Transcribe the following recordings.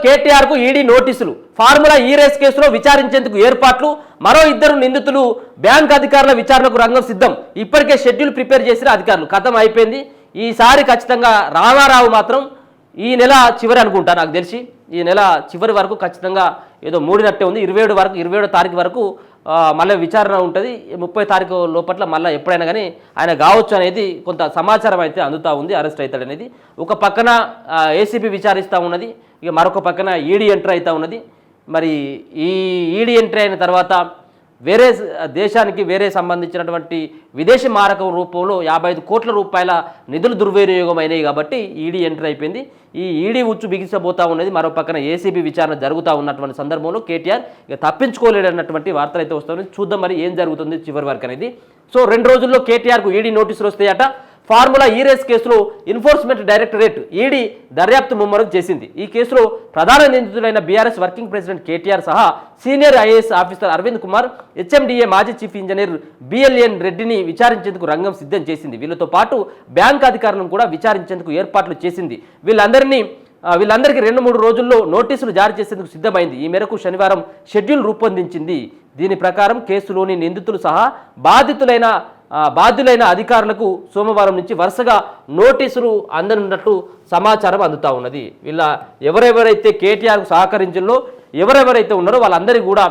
కేటీఆర్ కు ఈడీ నోటీసులు, formula E race కేసులో విచారించేందుకు ఏర్పాట్లు, మరో 2 నిందితులు బ్యాంక్ అధికారుల విచారణకు రంగం సిద్ధం. ఇప్పటికే షెడ్యూల్ ప్రిపేర్ చేసిన అధికారులు, కథం అయిపోయింది. ఈసారి ఖచ్చితంగా రామారావు మాత్రం ఈ నెల చివరి అనుకుంటా, నాకు తెలిసి ఈ నెల చివరి వరకు ఖచ్చితంగా ఏదో మూడినట్టే ఉంది. 27 తారీఖు వరకు మళ్ళీ విచారణ ఉంటుంది. 30 తారీఖు లోపట్ల మళ్ళీ ఎప్పుడైనా కానీ ఆయన కావచ్చు అనేది కొంత సమాచారం అయితే అందుతూ ఉంది. అరెస్ట్ అవుతాడు అనేది ఒక పక్కన ఏసీబీ విచారిస్తూ ఉన్నది, ఇక మరొక పక్కన ఈడీ ఎంట్రీ అవుతూ ఉన్నది. మరి ఈ ఈడీ ఎంట్రీ అయిన తర్వాత వేరే దేశానికి సంబంధించినటువంటి విదేశీ మారకం రూపంలో 55 కోట్ల రూపాయల నిధులు దుర్వినియోగం అయినాయి కాబట్టి ఈడీ ఎంట్రీ అయిపోయింది. ఈ ఈడీ ఉచ్చు బిగిసబోతా ఉన్నది. మరో పక్కన ఏసీబీ విచారణ జరుగుతూ ఉన్నటువంటి సందర్భంలో కేటీఆర్ ఇక తప్పించుకోలేడన్నటువంటి వార్తలు అయితే వస్తాయి. చూద్దాం మరి ఏం జరుగుతుంది చివరి వరకు అనేది. సో 2 రోజుల్లో కేటీఆర్కు ఈడీ నోటీసులు వస్తాయట. ఫార్ములా ఈ రేస్ కేసులో ఎన్ఫోర్స్మెంట్ డైరెక్టరేట్ ఈడీ దర్యాప్తు ముమ్మరం చేసింది. ఈ కేసులో ప్రధాన నిందితులైన బీఆర్ఎస్ వర్కింగ్ ప్రెసిడెంట్ కేటీఆర్ సహా senior IAS officer Arvind Kumar, HMDA మాజీ చీఫ్ ఇంజనీర్ బిఎల్ఎన్ రెడ్డిని విచారించేందుకు రంగం సిద్ధం చేసింది. వీళ్ళతో పాటు బ్యాంక్ అధికారులను కూడా విచారించేందుకు ఏర్పాట్లు చేసింది. వీళ్ళందరికీ 2-3 రోజుల్లో నోటీసులు జారీ చేసేందుకు సిద్ధమైంది. ఈ మేరకు శనివారం షెడ్యూల్ రూపొందించింది. దీని ప్రకారం కేసులోని నిందితులు సహా బాధ్యులైన అధికారులకు సోమవారం నుంచి వరుసగా నోటీసులు అందనున్నట్లు సమాచారం అందుతూ ఉన్నది. ఎవరెవరైతే కేటీఆర్కు సహకరించిందో ఎవరెవరైతే ఉన్నారో వాళ్ళందరికీ కూడా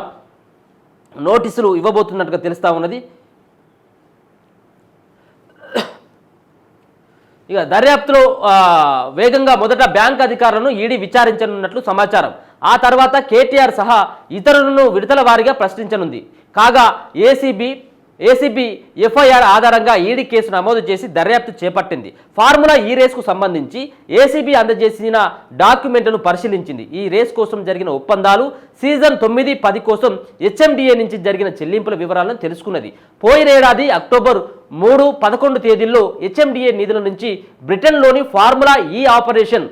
నోటీసులు ఇవ్వబోతున్నట్టుగా తెలుస్తూ ఉన్నది. ఇక దర్యాప్తులో వేగంగా మొదట బ్యాంక్ అధికారులను ఈడీ విచారించనున్నట్లు సమాచారం. ఆ తర్వాత కేటీఆర్ సహా ఇతరులను విడతల వారీగా ప్రశ్నించనుంది. కాగా ఏసీబీ ఎఫ్ఐఆర్ ఆధారంగా ఈడీ కేసు నమోదు చేసి దర్యాప్తు చేపట్టింది. ఫార్ములా ఈ రేస్కు సంబంధించి ఏసీబీ అందజేసిన డాక్యుమెంట్లను పరిశీలించింది. ఈ రేస్ కోసం జరిగిన ఒప్పందాలు, సీజన్ 9-10 కోసం హెచ్ఎండిఏ నుంచి జరిగిన చెల్లింపుల వివరాలను తెలుసుకున్నది. పోయిన ఏడాది అక్టోబర్ 3-11 తేదీల్లో హెచ్ఎండిఏ నిధుల నుంచి బ్రిటన్లోని ఫార్ములా ఈ ఆపరేషన్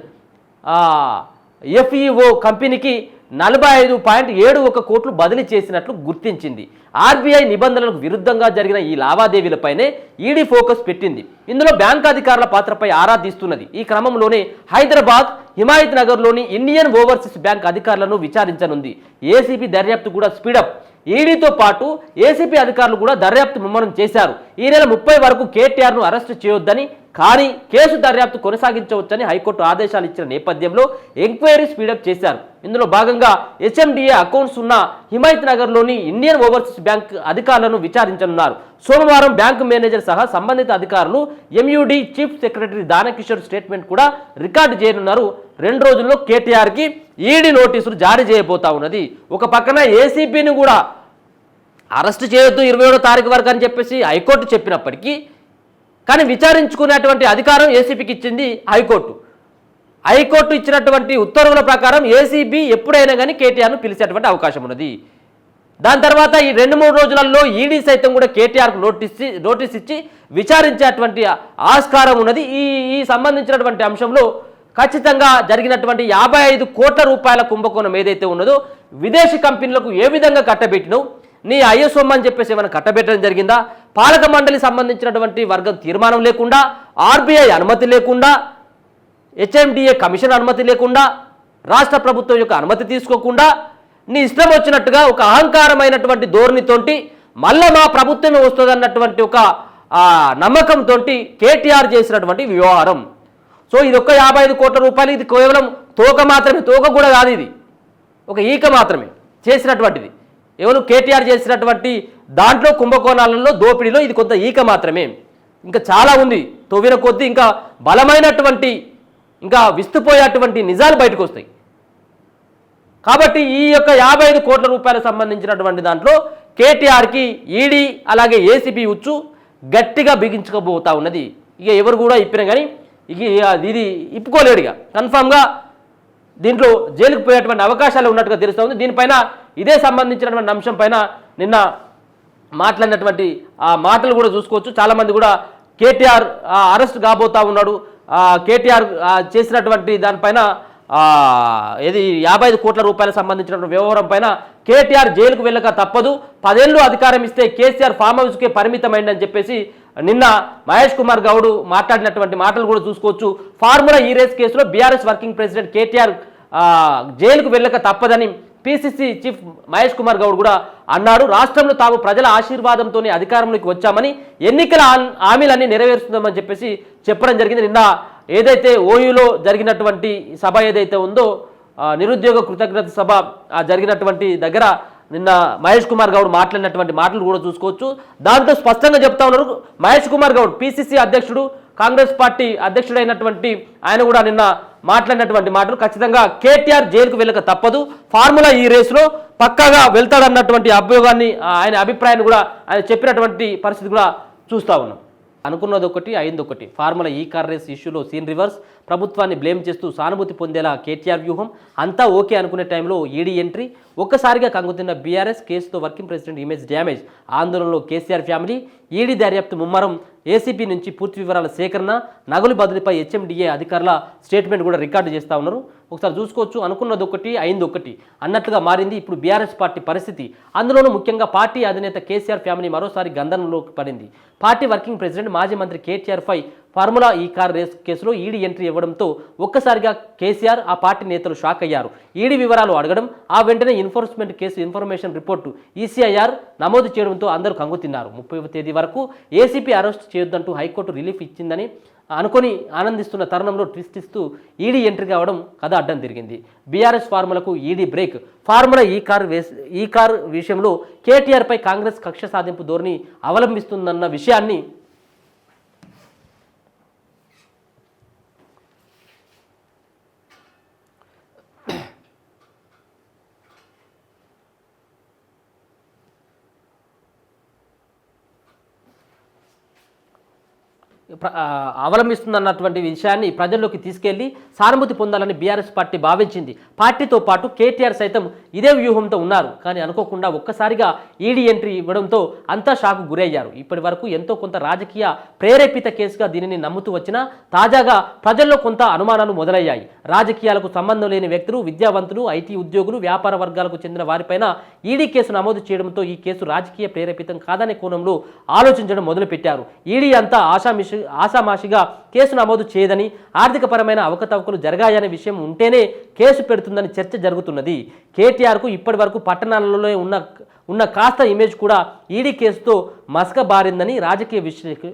ఎఫ్ఈఓ కంపెనీకి 45.71 కోట్లు బదిలీ చేసినట్లు గుర్తించింది. ఆర్బీఐ నిబంధనలకు విరుద్ధంగా జరిగిన ఈ లావాదేవీలపైనే ఈడీ ఫోకస్ పెట్టింది. ఇందులో బ్యాంక్ అధికారుల పాత్రపై ఆరా తీస్తున్నది. ఈ క్రమంలోనే హైదరాబాద్ హిమాయత్ నగర్లోని ఇండియన్ ఓవర్సీస్ బ్యాంక్ అధికారులను విచారించనుంది. ఏసీబీ దర్యాప్తు కూడా స్పీడప్. ఈడీతో పాటు ఏసీపీ అధికారులు కూడా దర్యాప్తు ముమ్మరం చేశారు. ఈ నెల 30 వరకు కేటీఆర్ను అరెస్టు చేయొద్దని, కానీ కేసు దర్యాప్తు కొనసాగించవచ్చని హైకోర్టు ఆదేశాలు ఇచ్చిన నేపథ్యంలో ఎంక్వైరీ స్పీడప్ చేశారు. ఇందులో భాగంగా హెచ్ఎండిఏ అకౌంట్స్ ఉన్న హిమాయత్ నగర్లోని ఇండియన్ ఓవర్సీస్ బ్యాంక్ అధికారులను విచారించనున్నారు. సోమవారం బ్యాంకు మేనేజర్ సహా సంబంధిత అధికారులు ఎంయూడీ చీఫ్ సెక్రటరీ దానకిషోర్ స్టేట్మెంట్ కూడా రికార్డు చేయనున్నారు. 2 రోజుల్లో కేటీఆర్కి ఈడీ నోటీసులు జారీ చేయబోతా ఉన్నది. ఒక పక్కన ఏసీపీని కూడా అరెస్టు చేయొద్దు 27వ తారీఖు వరకు అని చెప్పేసి హైకోర్టు చెప్పినప్పటికీ కానీ విచారించుకునేటువంటి అధికారం ఏసీపీకి ఇచ్చింది హైకోర్టు ఇచ్చినటువంటి ఉత్తర్వుల ప్రకారం ఏసీబీ ఎప్పుడైనా కానీ కేటీఆర్ను పిలిచేటువంటి అవకాశం ఉన్నది. దాని తర్వాత ఈ 2-3 రోజులలో ఈడీ సైతం కూడా కేటీఆర్కు నోటీస్ ఇచ్చి విచారించేటువంటి ఆస్కారం ఉన్నది. ఈ సంబంధించినటువంటి అంశంలో ఖచ్చితంగా జరిగినటువంటి 55 కోట్ల రూపాయల కుంభకోణం ఏదైతే ఉన్నదో విదేశీ కంపెనీలకు ఏ విధంగా కట్టబెట్టినవు, నీ ఐఎస్ఓమ్ అని చెప్పేసి ఏమైనా కట్టబెట్టడం జరిగిందా, పాలక మండలి సంబంధించినటువంటి వర్గం తీర్మానం లేకుండా, ఆర్బీఐ అనుమతి లేకుండా, హెచ్ఎండిఏ కమిషన్ అనుమతి లేకుండా, రాష్ట్ర ప్రభుత్వం యొక్క అనుమతి తీసుకోకుండా నీ ఇష్టం వచ్చినట్టుగా ఒక అహంకారమైనటువంటి ధోరణితోటి మళ్ళీ మా ప్రభుత్వమే వస్తుందన్నటువంటి ఒక నమ్మకంతో కేటీఆర్ చేసినటువంటి వ్యవహారం. సో ఇది ఒక 55 కోట్ల రూపాయలు, ఇది కేవలం తోక మాత్రమే, తోక కూడా కాదు, ఇది ఒక ఈక మాత్రమే చేసినటువంటిది. ఎవరు కేటీఆర్ చేసినటువంటి దాంట్లో కుంభకోణాలలో దోపిడీలో ఇది కొంత ఈక మాత్రమే. ఇంకా చాలా ఉంది, తవ్విన కొద్దీ ఇంకా బలమైనటువంటి ఇంకా విస్తుపోయేటువంటి నిజాలు బయటకు వస్తాయి. కాబట్టి ఈ యొక్క 55 కోట్ల రూపాయలకు సంబంధించినటువంటి దాంట్లో కేటీఆర్కి ఈడీ అలాగే ఏసీబీ ఉచ్చు గట్టిగా బిగించుకోబోతా ఉన్నది. ఇక ఎవరు కూడా ఇప్పినా కానీ ఇది ఇప్పుకోలేడుగా, కన్ఫామ్గా దీంట్లో జైలుకు పోయేటువంటి అవకాశాలు ఉన్నట్టుగా తెలుస్తుంది. దీనిపైన ఇదే సంబంధించినటువంటి అంశం పైన నిన్న మాట్లాడినటువంటి ఆ మాటలు కూడా చూసుకోవచ్చు. చాలామంది కూడా కేటీఆర్ అరెస్ట్ కాబోతా ఉన్నాడు, కేటీఆర్ చేసినటువంటి దానిపైన ఇది 55 కోట్ల రూపాయలకు సంబంధించిన వ్యవహారం పైన కేటీఆర్ జైలుకు వెళ్ళక తప్పదు, 10 ఏళ్ళు అధికారం ఇస్తే కేసీఆర్ ఫామ్ హౌస్కే పరిమితమైందని చెప్పేసి నిన్న మహేష్ కుమార్ గౌడ్ మాట్లాడినటువంటి మాటలు కూడా చూసుకోవచ్చు. ఫార్ములా ఈ రేస్ కేసులో బీఆర్ఎస్ వర్కింగ్ ప్రెసిడెంట్ కేటీఆర్ జైలుకు వెళ్ళక తప్పదని పిసిసి చీఫ్ మహేష్ కుమార్ గౌడ్ కూడా అన్నాడు. రాష్ట్రంలో తాము ప్రజల ఆశీర్వాదంతోనే అధికారంలోకి వచ్చామని, ఎన్నికల హామీలన్నీ నెరవేరుస్తుందామని చెప్పేసి చెప్పడం జరిగింది. నిన్న ఏదైతే ఓయూలో జరిగినటువంటి సభ ఏదైతే ఉందో, నిరుద్యోగ కృతజ్ఞత సభ జరిగినటువంటి దగ్గర నిన్న మహేష్ కుమార్ గౌడ్ మాట్లాడినటువంటి మాటలు కూడా చూసుకోవచ్చు. దాంతో స్పష్టంగా చెప్తా ఉన్నారు మహేష్ కుమార్ గౌడ్, పిసిసి అధ్యక్షుడు, కాంగ్రెస్ పార్టీ అధ్యక్షుడైనటువంటి ఆయన కూడా నిన్న మాట్లాడినటువంటి మాటలు ఖచ్చితంగా కేటీఆర్ జైలుకు వెళ్ళక తప్పదు, ఫార్ములా ఈ రేసులో పక్కాగా వెళ్తాడన్నటువంటి అభియోగాన్ని, ఆయన అభిప్రాయాన్ని కూడా ఆయన చెప్పినటువంటి పరిస్థితి కూడా చూస్తూ ఉన్నాం. అనుకున్నది ఒకటి, అయింది ఒకటి. ఫార్ములా ఈ కార్ రేస్ ఇష్యూలో సీన్ రివర్స్, ప్రభుత్వాన్ని బ్లేమ్ చేస్తూ సానుభూతి పొందేలా కేటీఆర్ వ్యూహం. అంతా ఓకే అనుకునే టైంలో ఈడీ ఎంట్రీ, ఒక్కసారిగా కంగుతున్న బీఆర్ఎస్, కేసుతో వర్కింగ్ ప్రెసిడెంట్ ఇమేజ్ డ్యామేజ్, ఆందోళనలో కేసీఆర్ ఫ్యామిలీ, ఈడీ దర్యాప్తు ముమ్మరం, ఏసీబీ నుంచి పూర్తి వివరాల సేకరణ, నగలు బదిలీపై హెచ్ఎండిఏ అధికారుల స్టేట్మెంట్ కూడా రికార్డు చేస్తూ ఉన్నారు. ఒకసారి చూసుకోవచ్చు. అనుకున్నది ఒకటి, అయింది ఒకటి అన్నట్లుగా మారింది ఇప్పుడు బీఆర్ఎస్ పార్టీ పరిస్థితి. అందులోనూ ముఖ్యంగా పార్టీ అధినేత కేసీఆర్ ఫ్యామిలీ మరోసారి గందరంలోకి పడింది. పార్టీ వర్కింగ్ ప్రెసిడెంట్, మాజీ మంత్రి కేటీఆర్పై ఫార్ములా ఈ కార్ రేస్ కేసులో ఈడీ ఎంట్రీ ఇవ్వడంతో ఒక్కసారిగా కేసీఆర్, ఆ పార్టీ నేతలు షాక్ అయ్యారు. ఈడీ వివరాలు అడగడం, ఆ వెంటనే enforcement case information report ECIR నమోదు చేయడంతో అందరూ కంగుతిన్నారు. 30వ తేదీ వరకు ఏసీపీ అరెస్ట్ చేయొద్దంటూ హైకోర్టు రిలీఫ్ ఇచ్చిందని అనుకొని ఆనందిస్తున్న తరుణంలో ట్విస్ట్ ఇస్తూ ఈడీ ఎంట్రీ కావడం కథ అడ్డం తిరిగింది. బీఆర్ఎస్ ఫార్ములకు ED brake. Formula E car విషయంలో కేటీఆర్పై కాంగ్రెస్ కక్ష సాధింపు ధోరణి అవలంబిస్తుందన్న విషయాన్ని అవలంబిస్తుందన్నటువంటి విషయాన్ని ప్రజల్లోకి తీసుకెళ్లి సానుభూతి పొందాలని బీఆర్ఎస్ పార్టీ భావించింది. పార్టీతో పాటు కేటీఆర్ సైతం ఇదే వ్యూహంతో ఉన్నారు. కానీ అనుకోకుండా ఒక్కసారిగా ఈడీ ఎంట్రీ ఇవ్వడంతో అంతా షాకు గురయ్యారు. ఇప్పటి వరకు ఎంతో కొంత రాజకీయ ప్రేరేపిత కేసుగా దీనిని నమ్ముతూ వచ్చినా తాజాగా ప్రజల్లో కొంత అనుమానాలు మొదలయ్యాయి. రాజకీయాలకు సంబంధం లేని వ్యక్తులు, విద్యావంతులు, ఐటీ ఉద్యోగులు, వ్యాపార వర్గాలకు చెందిన వారిపైన ఈడీ కేసు నమోదు చేయడంతో ఈ కేసు రాజకీయ ప్రేరేపితం కాదనే కోణంలో ఆలోచించడం మొదలుపెట్టారు. ఈడీ అంతా ఆషామాషిగా కేసు నమోదు చేయదని, ఆర్థికపరమైన అవకతవకలు జరగాయనే విషయం ఉంటేనే కేసు పెడుతుందని చర్చ జరుగుతున్నది. కేటీఆర్కు ఇప్పటి వరకు పట్టణాలలో ఉన్న కాస్త ఇమేజ్ కూడా ఈడీ కేసుతో మసకబారిందని రాజకీయ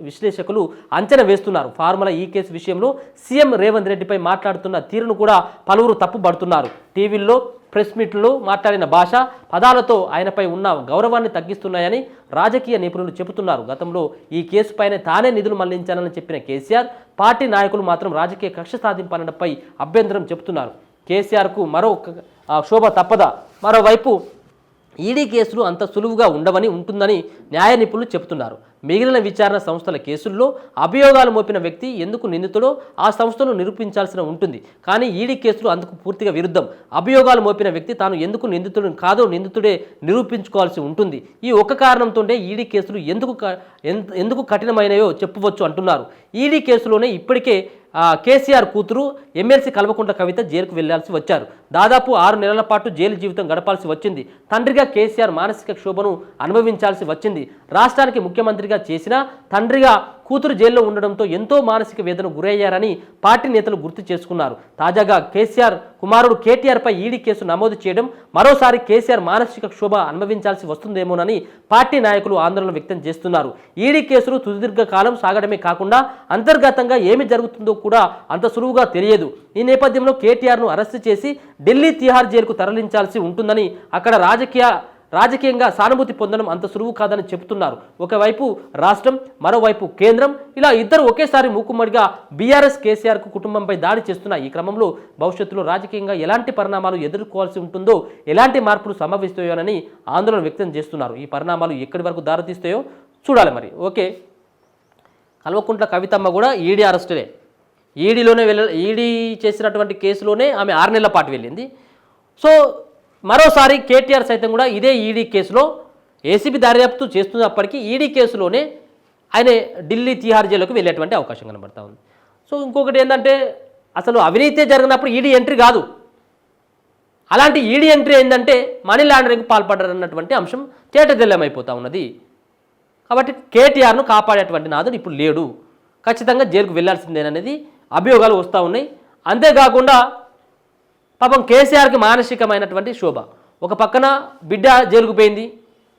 విశ్లేషకులు అంచనా వేస్తున్నారు. ఫార్ములా ఈ కేసు విషయంలో సీఎం రేవంత్ రెడ్డిపై మాట్లాడుతున్న తీరును కూడా పలువురు తప్పుపడుతున్నారు. టీవీల్లో, ప్రెస్ మీట్లో మాట్లాడిన భాష, పదాలతో ఆయనపై ఉన్న గౌరవాన్ని తగ్గిస్తున్నాయని రాజకీయ నిపుణులు చెబుతున్నారు. గతంలో ఈ కేసుపైనే తానే నిధులు మళ్లించానని చెప్పిన కేసీఆర్, పార్టీ నాయకులు మాత్రం రాజకీయ కక్ష సాధింపనడంపై అభ్యంతరం చెబుతున్నారు. కేసీఆర్కు మరో శోభ తప్పదా? మరోవైపు ఈడీ కేసులు అంత సులువుగా ఉంటుందని న్యాయ నిపుణులు చెబుతున్నారు. మిగిలిన విచారణ సంస్థల కేసుల్లో అభియోగాలు మోపిన వ్యక్తి ఎందుకు నిందితుడో ఆ సంస్థను నిరూపించాల్సిన ఉంటుంది. కానీ ఈడీ కేసులు అందుకు పూర్తిగా విరుద్ధం. అభియోగాలు మోపిన వ్యక్తి తాను ఎందుకు నిందితుడు కాదో నిందితుడే నిరూపించుకోవాల్సి ఉంటుంది. ఈ ఒక్క కారణంతోనే ఈడీ కేసులు ఎందుకు కఠినమైనయో చెప్పవచ్చు అంటున్నారు. ఈడీ కేసులోనే ఇప్పటికే కేసీఆర్ కూతురు ఎమ్మెల్సీ కల్వకుంట్ల కవిత జైలుకు వెళ్లాల్సి వచ్చారు. దాదాపు 6 నెలల పాటు జైలు జీవితం గడపాల్సి వచ్చింది. తండ్రిగా కేసీఆర్ మానసిక క్షోభను అనుభవించాల్సి వచ్చింది. రాష్ట్రానికి ముఖ్యమంత్రిగా చేసినా తండ్రిగా కూతురు జైల్లో ఉండడంతో ఎంతో మానసిక వేదన గురయ్యారని పార్టీ నేతలు గుర్తు చేసుకున్నారు. తాజాగా కేసీఆర్ కుమారుడు కేటీఆర్పై ఈడీ కేసు నమోదు చేయడం మరోసారి కేసీఆర్ మానసిక క్షోభ అనుభవించాల్సి వస్తుందేమోనని పార్టీ నాయకులు ఆందోళన వ్యక్తం చేస్తున్నారు. ఈడీ కేసులు సుదీర్ఘకాలం సాగడమే కాకుండా అంతర్గతంగా ఏమి జరుగుతుందో కూడా అంత సులువుగా తెలియదు. ఈ నేపథ్యంలో కేటీఆర్ను అరెస్టు చేసి ఢిల్లీ తిహార్ జైలుకు తరలించాల్సి ఉంటుందని, అక్కడ రాజకీయంగా సానుభూతి పొందడం అంత సులువు కాదని చెబుతున్నారు. ఒకవైపు రాష్ట్రం, మరోవైపు కేంద్రం, ఇలా ఇద్దరు ఒకేసారి మూకుమ్మడిగా బీఆర్ఎస్ కేసీఆర్కు కుటుంబంపై దాడి చేస్తున్న ఈ క్రమంలో భవిష్యత్తులో రాజకీయంగా ఎలాంటి పరిణామాలు ఎదుర్కోవాల్సి ఉంటుందో, ఎలాంటి మార్పులు సంభవిస్తాయోనని ఆందోళన వ్యక్తం చేస్తున్నారు. ఈ పరిణామాలు ఎక్కడి వరకు దారితీస్తాయో చూడాలి. మరి ఓకే, కల్వకుంట్ల కవితమ్మ కూడా ఈడీ అరెస్టులే. ఈడీ చేసినటువంటి కేసులోనే ఆమె 6 నెలల పాటు వెళ్ళింది. సో మరోసారి కేటీఆర్ సైతం కూడా ఇదే ఈడీ కేసులో ఏసీబీ దర్యాప్తు చేస్తున్నప్పటికీ ఈడీ కేసులోనే ఆయన ఢిల్లీ తిహార్ జైలుకు వెళ్ళేటువంటి అవకాశం కనబడతా ఉంది. సో ఇంకొకటి ఏంటంటే, అసలు అవినీతి జరిగినప్పుడు ఈడీ ఎంట్రీ కాదు, అలాంటి ఈడీ ఎంట్రీ ఏంటంటే మనీ లాండరింగ్కి పాల్పడ్డారన్నటువంటి అంశం తేటతెల్లమైపోతూ ఉన్నది. కాబట్టి కేటీఆర్ను కాపాడేటువంటి నాదుడు ఇప్పుడు లేడు, ఖచ్చితంగా జైలుకు వెళ్లాల్సిందేననేది అభియోగాలు వస్తూ ఉన్నాయి. అంతేకాకుండా పాపం కేసీఆర్కి మానసికమైనటువంటి శోభ. ఒక పక్కన బిడ్డ జైలుకు పోయింది,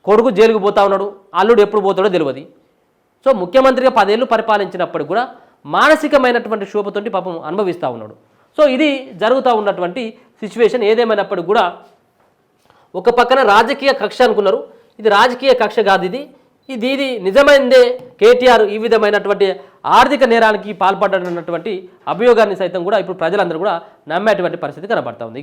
కొడుకు జైలుకు పోతా ఉన్నాడు, అల్లుడు ఎప్పుడు పోతాడో తెలియదు. సో ముఖ్యమంత్రిగా 10 ఏళ్ళు పరిపాలించినప్పుడు కూడా మానసికమైనటువంటి శోభతోటి పాపం అనుభవిస్తూ ఉన్నాడు. సో ఇది జరుగుతూ ఉన్నటువంటి సిచ్యువేషన్. ఏదేమైనప్పటికీ కూడా ఒక పక్కన రాజకీయ కక్ష అనుకున్నారు, ఇది రాజకీయ కక్ష కాదు, ఇది నిజమైందే. కేటీఆర్ ఈ విధమైనటువంటి ఆర్థిక నేరానికి పాల్పడ్డన్నటువంటి అభియోగాన్ని సైతం కూడా ఇప్పుడు ప్రజలందరూ కూడా నమ్మేటువంటి పరిస్థితి కనబడతా ఉంది.